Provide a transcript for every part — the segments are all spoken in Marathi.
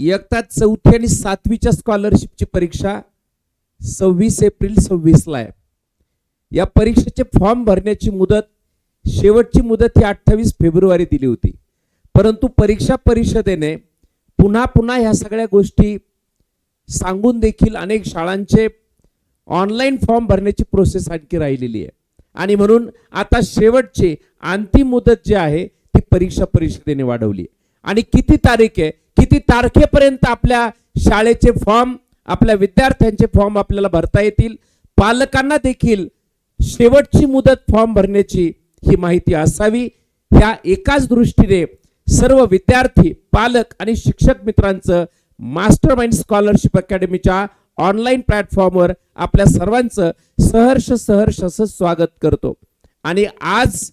इयत्ता 4थी आणि 7वीच्या स्कॉलरशिपची परीक्षा 26 एप्रिल 26 ला आहे. या परीक्षेचे फॉर्म भरण्याची शेवटची मुदत ही 28 फेब्रुवारी दिली होती. परंतु परीक्षा परिषदेने पुन्हा ह्या सगळ्या गोष्टी सांगून देखील अनेक शाळांचे ऑनलाईन फॉर्म भरण्याची प्रोसेस आणखी राहिलेली आहे आणि म्हणून आता शेवटची अंतिम मुदत जी आहे ती परीक्षा परिषदेने वाढवली आणि किती तारीख आहे, किती तारखेपर्यंत आपल्या शाळेचे फॉर्म, आपल्या विद्यार्थ्यांचे फॉर्म आपल्याला भरता येतील. पालकांना देखील शेवटची मुदत फॉर्म भरण्याची ही माहिती असावी. ह्या एकाच दृष्टीने सर्व विद्यार्थी, पालक आणि शिक्षक मित्रांचं मास्टरमाइंड स्कॉलरशिप अकॅडमीच्या ऑनलाईन प्लॅटफॉर्मवर आपल्या सर्वांचं सहर्ष असं स्वागत करतो. आणि आज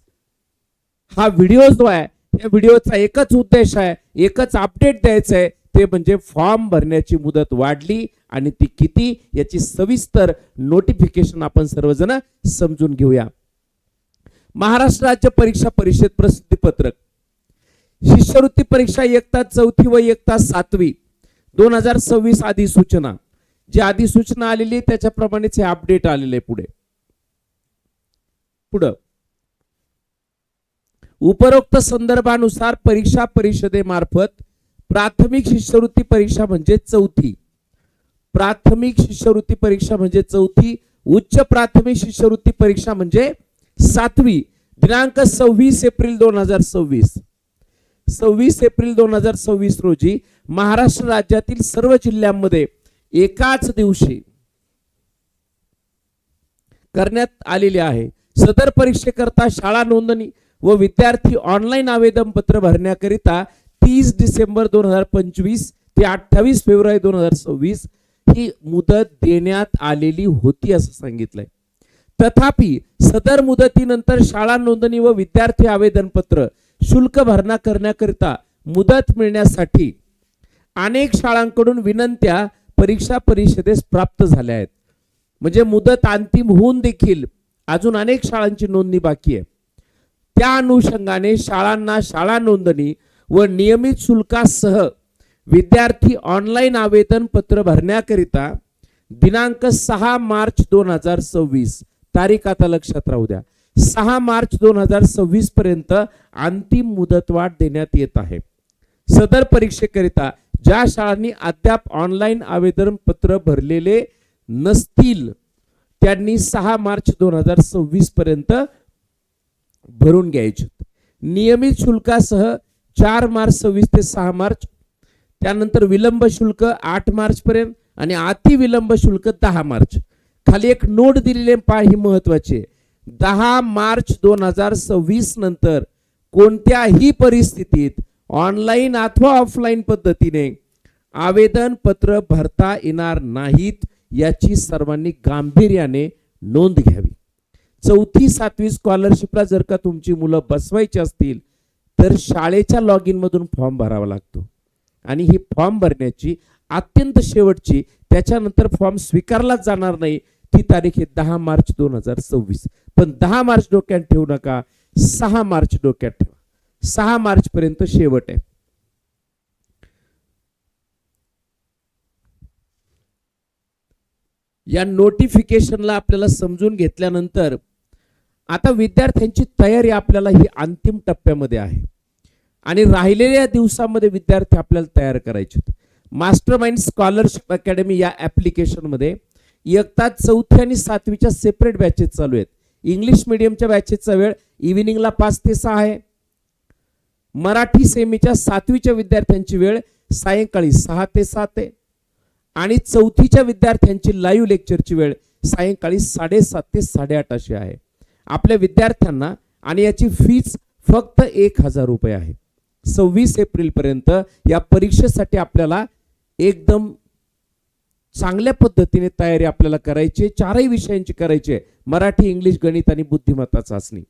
हा व्हिडिओ जो आहे, या व्हिडिओचा एकच उद्देश आहे, एकच अपडेट द्यायचं आहे, ते म्हणजे फॉर्म भरण्याची मुदत वाढली आणि ती किती याची सविस्तर नोटिफिकेशन आपण सर्वजण समजून घेऊया. महाराष्ट्र राज्य परीक्षा परिषद प्रसिद्धी पत्रक, शिष्यवृत्ती परीक्षा इयत्ता 4थी व इयत्ता 7वी 2026 अधिसूचना, जी अधिसूचना आलेली त्याच्याप्रमाणेच हे अपडेट आलेले पुढे उपरोक्त संदर्भानुसार परीक्षा परिषदेमार्फत प्राथमिक शिष्यवृत्ती परीक्षा म्हणजे 4थी, प्राथमिक शिष्यवृत्ती परीक्षा म्हणजे 4थी, उच्च प्राथमिक शिष्यवृत्ती परीक्षा म्हणजे 7वी दिनांक 26 एप्रिल 2026 रोजी महाराष्ट्र राज्यातील सर्व जिल्ह्यांमध्ये एकाच दिवशी करण्यात आलेली आहे. सदर परीक्षेकरता शाळा नोंदणी व विद्यार्थी ऑनलाईन आवेदन पत्र भरण्याकरिता 30 डिसेंबर 2025 ते 28 फेब्रुवारी 2026 ही मुदत देण्यात आलेली होती असं सांगितलंय. तथापि सदर मुदतीनंतर शाळा नोंदणी व विद्यार्थी आवेदन पत्र शुल्क भरणा करण्याकरिता मुदत मिळण्यासाठी अनेक शाळांकडून विनंत्या परीक्षा परिषदेस प्राप्त झाल्या आहेत. म्हणजे मुदत अंतिम होऊन देखील अजून अनेक शाळांची नोंदणी बाकी आहे. त्या अनुषंगाने शाळांना शाळा नोंदणी व नियमित शुल्कासह विद्यार्थी ऑनलाईन आवेदन पत्र भरण्याकरिता दिनांक 6 मार्च 2026 तारीख आता लक्षात राहू द्या, 6 मार्च 2026 पर्यंत अंतिम मुदतवाढ देण्यात येत आहे. सदर परीक्षेकरिता ज्या शाळांनी अद्याप ऑनलाईन आवेदन पत्र भरलेले नसतील त्यांनी 6 मार्च 2026 पर्यंत भरून घ्यायचे. नियमित शुल्कासह 4 मार्च 26 ते 6 मार्च, त्यानंतर विलंब शुल्क 8 मार्च पर्यंत आणि अति विलंब शुल्क 10 मार्च. खाली एक नोट दिलेली पहा, ही महत्वाची आहे. 10 मार्च 2026 नंतर कोणत्याही परिस्थितीत ऑनलाईन अथवा ऑफलाईन पद्धतीने आवेदन पत्र भरता येणार नाहीत, याची सर्वांनी गांभीर्याने नोंद घ्यावी. 4थी 7वी स्कॉलरशिपला जर का तुमची मुलं बसवायची असतील तर शाळेच्या लॉग इन मधून फॉर्म भरावा लागतो आणि ही फॉर्म भरण्याची अत्यंत शेवटची, त्याच्यानंतर फॉर्म स्वीकारलाच जाणार नाही, ती तारीख आहे 10 मार्च 2026. पण 10 मार्च डोक्यात ठेवू नका, 6 मार्च डोक्यात ठेवा. 6 मार्च पर्यंत शेवट आहे. या नोटिफिकेशनला आपल्याला समजून घेतल्यानंतर आता विद्यार्थ्यांची तयारी आपल्याला ही अंतिम टप्प्यामध्ये आहे आणि राहिलेल्या दिवसामध्ये विद्यार्थी आपल्याला तयार करायचे. मास्टरमाइंड स्कॉलरशिप अकॅडमी या ऍप्लिकेशन मध्ये इयत्ता 4थी आणि 7वीच्या सेपरेट बॅचेस चालू आहेत. इंग्लिश मीडियमच्या बॅचेसचा वेळ इव्हिनिंगला 5 ते 6 आहे. मराठी सेमीच्या 7वीच्या विद्यार्थ्यांची वेळ सायंकाळी 6 ते 7 आहे आणि 4थीच्या विद्यार्थ्यांची लाईव्ह लेक्चरची वेळ सायंकाळी 7:30 ते 8:30 अशी आहे. आपल्या विद्यार्थ्यांना आणि याची फीस फक्त 1000 रुपये आहे. 26 एप्रिल पर्यंत या परीक्षेसाठी आपल्याला एकदम चांगल्या पद्धतीने तयारी आपल्याला करायची, 4ही विषयांची करायची आहे. मराठी, इंग्लिश, गणित आणि बुद्धिमत्ता चाचणी.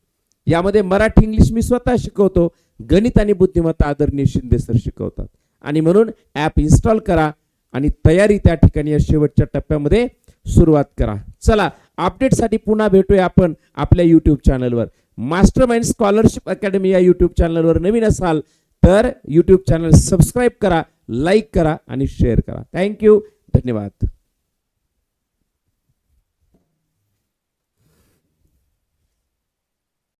यामध्ये मराठी इंग्लिश मी स्वतः शिकवतो, गणित आणि बुद्धिमत्ता आदरणीय शिंदे सर शिकवतात. आणि म्हणून ॲप इन्स्टॉल करा आणि तयारी त्या ठिकाणी या शेवटच्या टप्प्यामध्ये सुरुवात करा. चला अपडेटसाठी पुन्हा भेटूया आपण आपल्या यूट्यूब चॅनलवर. मास्टरमाइंड स्कॉलरशिप अकॅडमी या यूट्यूब चॅनलवर नवीन असाल तर यूट्यूब चॅनल सबस्क्राईब करा लाईक करा आणि शेअर करा. थँक्यू, धन्यवाद.